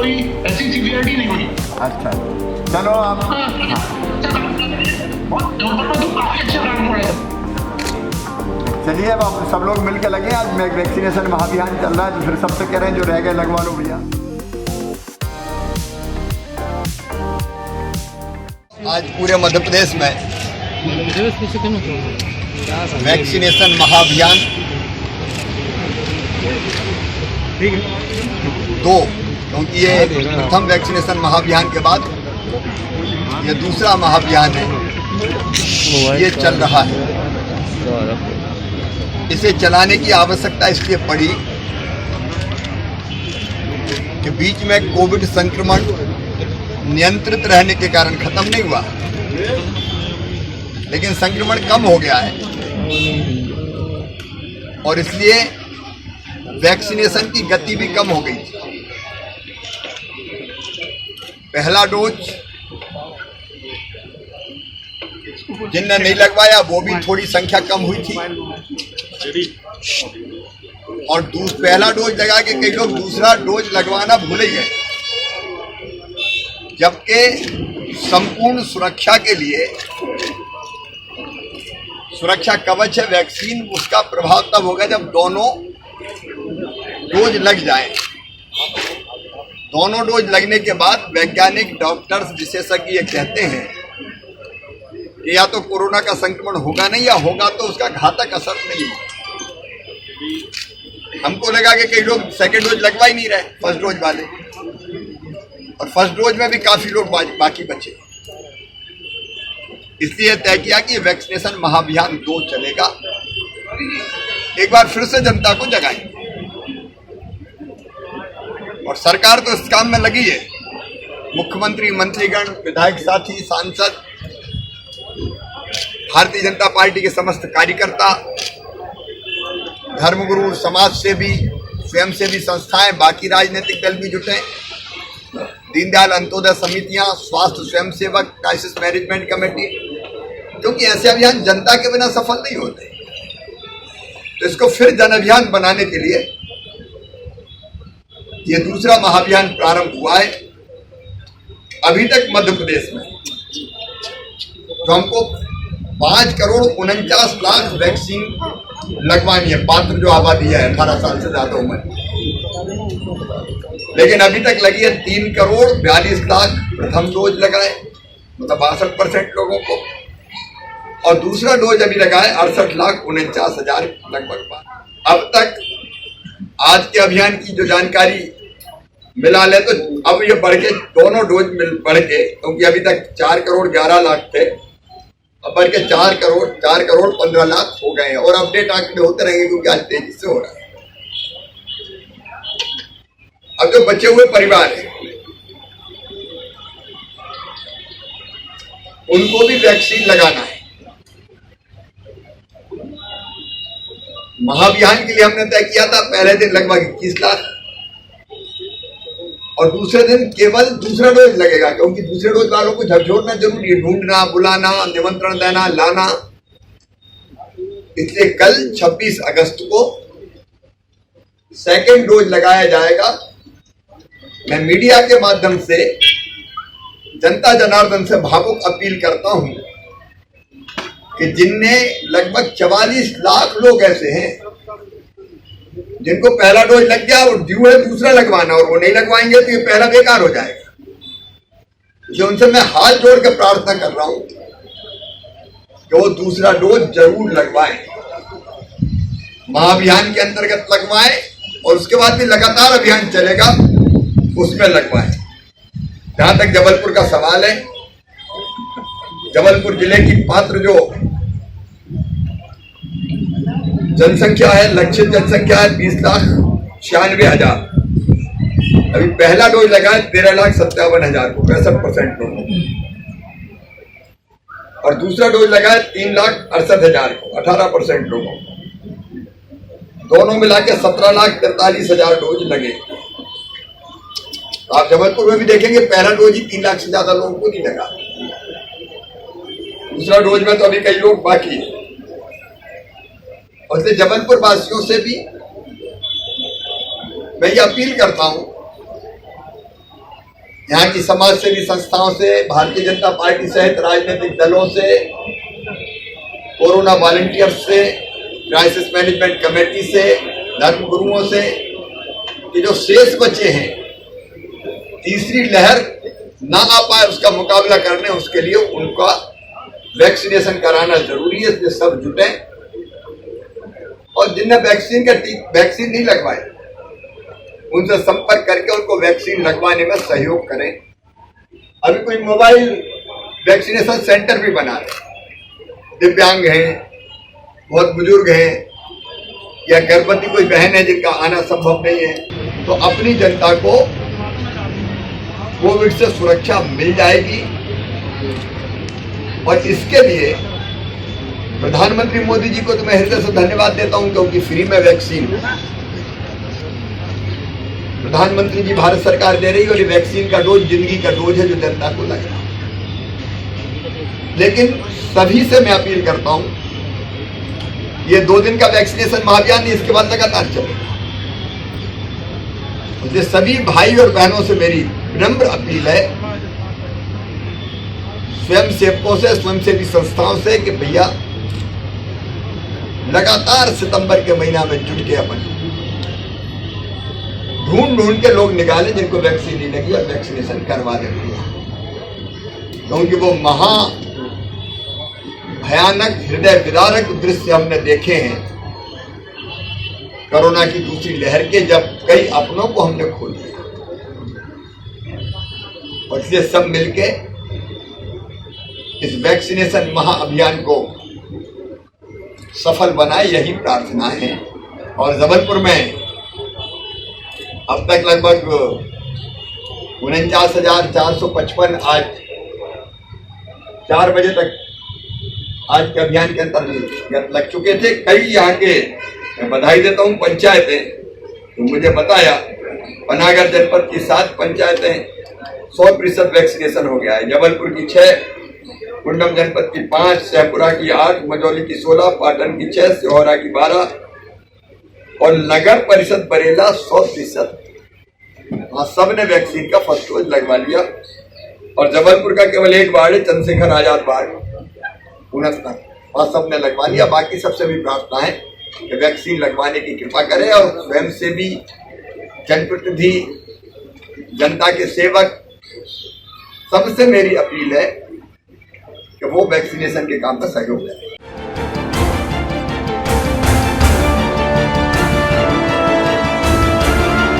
कोई ऐसी सीवियरिटी नहीं हुई। अच्छा चलो आप चलिए अब आप सब लोग मिलकर लगे। आज वैक्सीनेशन महाअभियान चल रहा है तो फिर सबसे कह रहे हैं जो रह गए लगवा लो भैया। आज पूरे मध्य प्रदेश में वैक्सीनेशन महाअभियान 2, क्योंकि ये प्रथम वैक्सीनेशन महाअभियान के बाद ये दूसरा महाअभियान है, ये चल रहा है। इसे चलाने की आवश्यकता इसलिए पड़ी कि बीच में कोविड संक्रमण नियंत्रित रहने के कारण खत्म नहीं हुआ, लेकिन संक्रमण कम हो गया है और इसलिए वैक्सीनेशन की गति भी कम हो गई थी। पहला डोज जिनने नहीं लगवाया वो भी थोड़ी संख्या कम हुई थी और पहला डोज लगा के कई लोग दूसरा डोज लगवाना भूल ही गए, जबकि संपूर्ण सुरक्षा के लिए सुरक्षा कवच है वैक्सीन, उसका प्रभाव तब होगा जब दोनों डोज लग जाए। दोनों डोज लगने के बाद वैज्ञानिक, डॉक्टर्स, विशेषज्ञ ये कहते हैं कि या तो कोरोना का संक्रमण होगा नहीं या होगा तो उसका घातक असर नहीं होगा। हमको लगा कि कई लोग सेकेंड डोज लगवा ही नहीं रहे, फर्स्ट डोज वाले, और फर्स्ट डोज में भी काफी लोग बाकी बचे। इसलिए तय किया कि वैक्सीनेशन महाअभियान 2 चलेगा। एक बार फिर से जनता को जगाएंगे और सरकार तो इस काम में लगी है। मुख्यमंत्री, मंत्रीगण, विधायक साथी, सांसद, भारतीय जनता पार्टी के समस्त कार्यकर्ता, धर्मगुरु, समाज सेवी, स्वयंसेवी संस्थाएं, बाकी राजनीतिक दल भी जुटे, दीनदयाल अंत्योदय समितियां, स्वास्थ्य स्वयंसेवक, क्राइसिस मैनेजमेंट कमेटी, क्योंकि ऐसे अभियान जनता के बिना सफल नहीं होते। तो इसको फिर जन अभियान बनाने के लिए ये दूसरा महाअभियान प्रारंभ हुआ है। अभी तक मध्य प्रदेश में जो हमको 5,49,00,000 वैक्सीन लगवानी है, पात्र जो आबादी है 18 साल से ज्यादा उम्र, लेकिन अभी तक लगी है 3,42,00,000 प्रथम डोज लगाए, मतलब 62% लोगों को, और दूसरा डोज अभी लगा है 68,49,000 लगभग। अब तक आज के अभियान की जो जानकारी मिला ले तो अब ये बढ़ के दोनों डोज बढ़ के, क्योंकि अभी तक 4,11,00,000 थे, अब बढ़ के 4,15,00,000 हो गए हैं और अपडेट आंकड़े होते रहेंगे क्योंकि आज तेजी से हो रहा है। अब जो बचे हुए परिवार हैं उनको भी वैक्सीन लगाना है। महाअभियान के लिए हमने तय किया था पहले दिन लगभग 21 लाख और दूसरे दिन केवल दूसरा डोज लगेगा, क्योंकि दूसरे डोज वालों को झकझोरना जरूरी है, ढूंढना, बुलाना, निमंत्रण देना, लाना। इसलिए कल 26 अगस्त को सेकेंड डोज लगाया जाएगा। मैं मीडिया के माध्यम से जनता जनार्दन से भावुक अपील करता हूं कि जिनने लगभग 44 लाख लोग ऐसे हैं जिनको पहला डोज लग गया और ड्यू है दूसरा लगवाना और वो नहीं लगवाएंगे तो ये पहला बेकार हो जाएगा। जो उनसे मैं हाथ जोड़ के प्रार्थना कर रहा हूं कि वो दूसरा डोज जरूर लगवाएं, महाअभियान के अंतर्गत लगवाएं और उसके बाद भी लगातार अभियान चलेगा उसमें लगवाएं। जहां तक जबलपुर का सवाल है, जबलपुर जिले की पात्र जो जनसंख्या है, लक्षित जनसंख्या है 20,96,000। अभी पहला डोज लगा है 13,57,000 को, 65% लोगों को, और दूसरा डोज लगा है 3,68,000 को, 18% लोगों को। दोनों मिला के 17,43,000 डोज लगे। आप जबलपुर में भी देखेंगे पहला डोज ही 3 लाख से ज्यादा लोगों को नहीं लगा, दूसरा डोज में तो अभी कई लोग बाकी है। और इसलिए जबलपुर वासियों से भी मैं ये अपील करता हूं यहाँ की समाज सेवी संस्थाओं से, भारतीय जनता पार्टी सहित राजनीतिक दलों से, कोरोना वॉलंटियर्स से, क्राइसिस मैनेजमेंट कमेटी से, धर्म गुरुओं से, कि जो शेष बचे हैं, तीसरी लहर ना आ पाए उसका मुकाबला करने, उसके लिए उनका वैक्सीनेशन कराना जरूरी है। इसलिए सब जुटे और जिनने वैक्सीन नहीं लगवाए उनसे संपर्क करके उनको वैक्सीन लगवाने में सहयोग करें। अभी कोई मोबाइल वैक्सीनेशन सेंटर भी बना रहे, दिव्यांग हैं, बहुत बुजुर्ग हैं या गर्भवती कोई बहन है जिनका आना संभव नहीं है, तो अपनी जनता को कोविड से सुरक्षा मिल जाएगी। और इसके लिए प्रधानमंत्री मोदी जी को तो मैं हृदय से धन्यवाद देता हूं, क्योंकि फ्री में वैक्सीन प्रधानमंत्री जी भारत सरकार दे रही है और ये वैक्सीन का डोज जिंदगी का डोज है जो जनता को लग रहा है। लेकिन सभी से मैं अपील करता हूं, ये 2 दिन का वैक्सीनेशन महाअभियान नहीं, इसके बाद लगातार चलेगा। मुझे सभी भाई और बहनों से मेरी विनम्र अपील है, स्वयं सेवकों से, स्वयंसेवी संस्थाओं से, कि भैया लगातार सितंबर के महीना में जुट के अपन ढूंढ के लोग निकाले जिनको वैक्सीन नहीं लगी और वैक्सीनेशन करवा देते हैं। क्योंकि वो महा भयानक हृदय विदारक दृश्य हमने देखे हैं कोरोना की दूसरी लहर के, जब कई अपनों को हमने खो दिया। और इसलिए सब मिलके इस वैक्सीनेशन महाअभियान को सफल बनाए, यही प्रार्थना है। और जबलपुर में अब तक लगभग 49,455 आज 4 बजे तक आज के अभियान के अंतर्गत लग चुके थे। कई यहाँ के, मैं बधाई देता हूँ, पंचायतें, तो मुझे बताया पनागर जनपद की 7 पंचायतें 100% वैक्सीनेशन हो गया है। जबलपुर की 6, कुंडम जनपद की 5, शहपुरा की 8, मझौली की 16, पाटन की 6, सिहोरा की 12 और नगर परिषद बरेला 100%। वहां सबने वैक्सीन का फर्स्ट डोज लगवा लिया। और जबलपुर का केवल एक वार्ड है, चंद्रशेखर आजाद वार्ड 69, वहां सबने लगवा लिया। बाकी सबसे भी प्रार्थना है कि वैक्सीन लगवाने की कृपा करें। और स्वयं से भी जनप्रतिनिधि, जनता के सेवक, सबसे मेरी अपील है कि वो वैक्सीनेशन के काम में सहयोग करें।